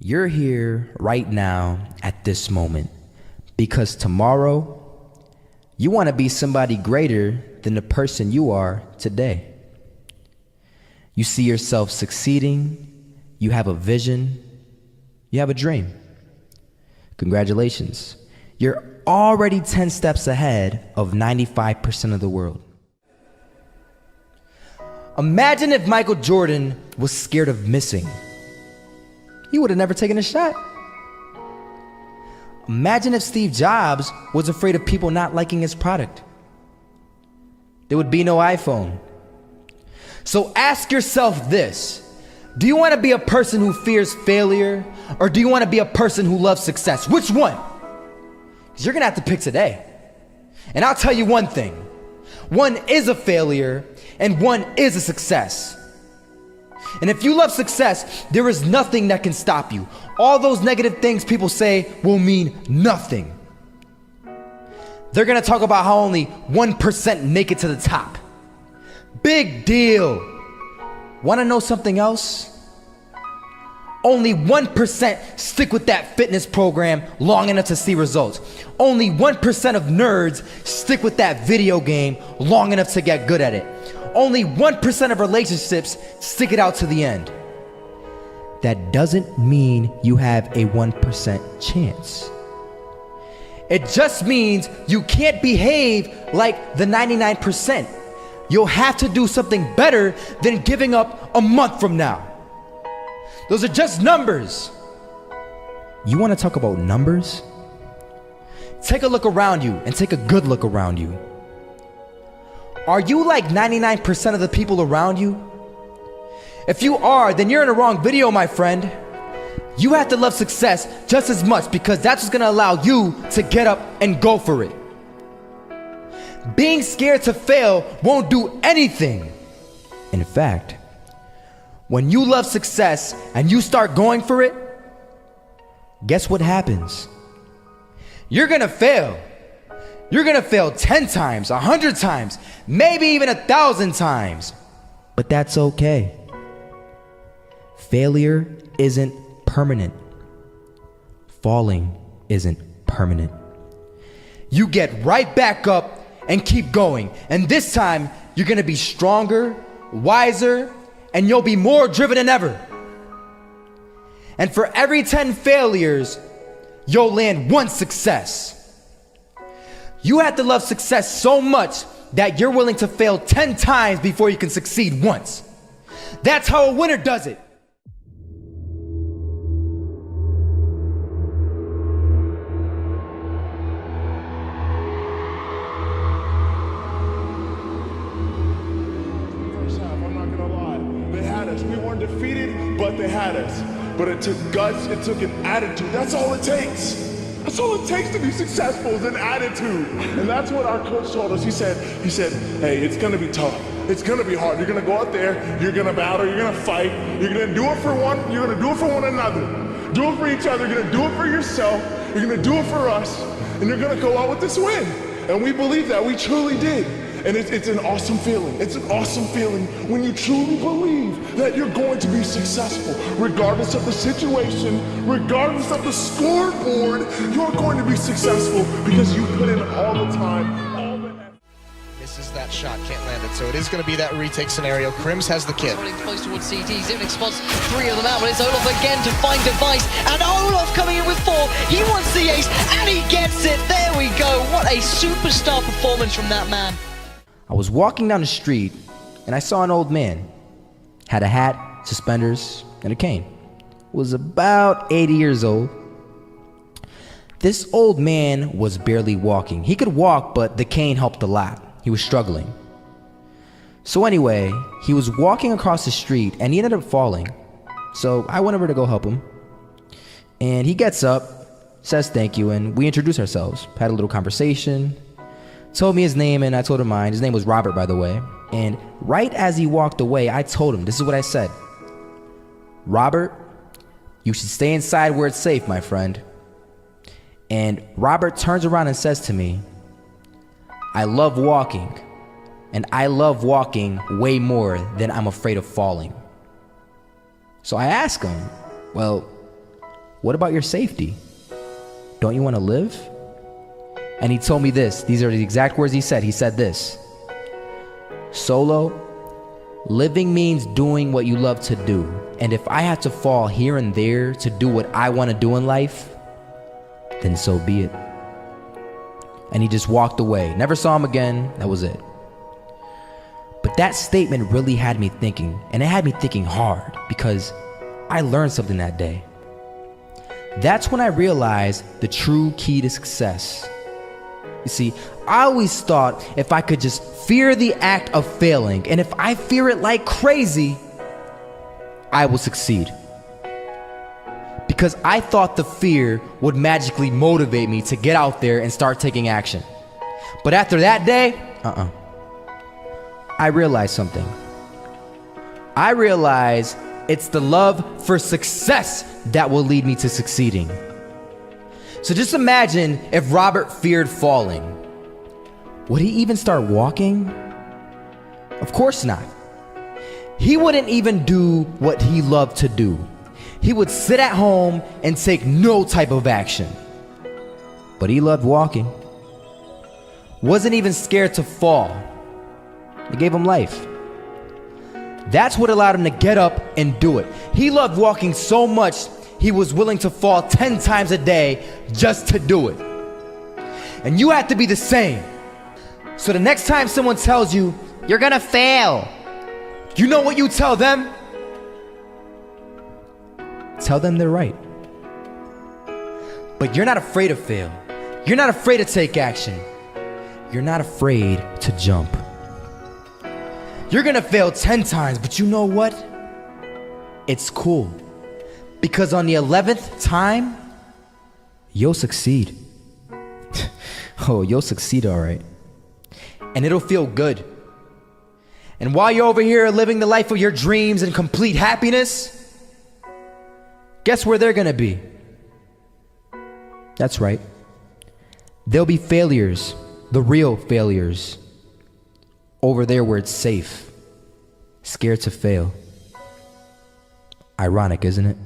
You're here right now at this moment because tomorrow you want to be somebody greater than the person you are today. You see yourself succeeding, you have a vision, you have a dream. Congratulations. You're already 10 steps ahead of 95% of the world. Imagine if Michael Jordan was scared of missing. He would have never taken a shot. Imagine if Steve Jobs was afraid of people not liking his product. There would be no iPhone. So ask yourself this: do you want to be a person who fears failure, or do you want to be a person who loves success? Which one? Because you're gonna have to pick today. And I'll tell you one thing: one is a failure and one is a success. And if you love success, there is nothing that can stop you. All those negative things people say will mean nothing. They're gonna talk about how only 1% make it to the top. Big deal. Wanna know something else? Only 1% stick with that fitness program long enough to see results. Only 1% of nerds stick with that video game long enough to get good at it. Only 1% of relationships stick it out to the end. That doesn't mean you have a 1% chance. It just means you can't behave like the 99%. You'll have to do something better than giving up a month from now. Those are just numbers. You want to talk about numbers? Take a look around you and take a good look around you. Are you like 99% of the people around you? If you are, then you're in the wrong video, my friend. You have to love success just as much, because that's what's gonna allow you to get up and go for it. Being scared to fail won't do anything. In fact, when you love success and you start going for it, guess what happens? You're gonna fail. You're gonna fail 10 times, 100 times, maybe even 1,000 times. But that's okay. Failure isn't permanent. Falling isn't permanent. You get right back up and keep going. And this time, you're gonna be stronger, wiser, and you'll be more driven than ever. And for every 10 failures, you'll land one success. You have to love success so much that you're willing to fail 10 times before you can succeed once. That's how a winner does it. First half, I'm not gonna lie. They had us. We weren't defeated, but they had us. But it took guts, it took an attitude. That's all it takes. That's all it takes to be successful, is an attitude. And that's what our coach told us. He said, hey, it's gonna be tough. It's gonna be hard. You're gonna go out there, you're gonna battle, you're gonna fight, you're gonna do it for one, you're gonna do it for one another. Do it for each other, you're gonna do it for yourself, you're gonna do it for us, and you're gonna go out with this win. And we believe that, we truly did. And it's an awesome feeling. It's an awesome feeling when you truly believe that you're going to be successful. Regardless of the situation, regardless of the scoreboard, you're going to be successful because you put in all the time, all the effort. Misses that shot, can't land it. So it is going to be that retake scenario. Krims has the kid. Running close towards CT, Zivnik spots 3 of them out, but it's Olaf again to find device, and Olaf coming in with 4. He wants the ace, and he gets it. There we go. What a superstar performance from that man. I was walking down the street and I saw an old man. Had a hat, suspenders, and a cane. Was about 80 years old. This old man was barely walking. He could walk, but the cane helped a lot. He was struggling. So anyway, he was walking across the street and he ended up falling. So I went over to go help him. And he gets up, says thank you, and we introduced ourselves. Had a little conversation. Told me his name and I told him mine. His name was Robert, by the way. And right as he walked away, I told him, this is what I said: Robert, you should stay inside where it's safe, my friend. And Robert turns around and says to me, I love walking, and I love walking way more than I'm afraid of falling. So I ask him, well, what about your safety? Don't you want to live? And he told me this. These are the exact words he said. He said this: Solo, living means doing what you love to do. And if I have to fall here and there to do what I want to do in life, then so be it. And he just walked away. Never saw him again. That was it. But that statement really had me thinking, and it had me thinking hard, because I learned something that day. That's when I realized the true key to success. You see, I always thought if I could just fear the act of failing, and if I fear it like crazy, I will succeed. Because I thought the fear would magically motivate me to get out there and start taking action. But after that day, I realized something. I realized it's the love for success that will lead me to succeeding. So just imagine if Robert feared falling. Would he even start walking? Of course not. He wouldn't even do what he loved to do. He would sit at home and take no type of action. But he loved walking. Wasn't even scared to fall. It gave him life. That's what allowed him to get up and do it. He loved walking so much, he was willing to fall 10 times a day just to do it. And you have to be the same. So the next time someone tells you, you're gonna fail, you know what you tell them? Tell them they're right. But you're not afraid to fail. You're not afraid to take action. You're not afraid to jump. You're gonna fail 10 times, but you know what? It's cool. Because on the 11th time, you'll succeed. Oh, you'll succeed, all right. And it'll feel good. And while you're over here living the life of your dreams and complete happiness, guess where they're gonna be? That's right. They'll be failures, the real failures. Over there where it's safe, scared to fail. Ironic, isn't it?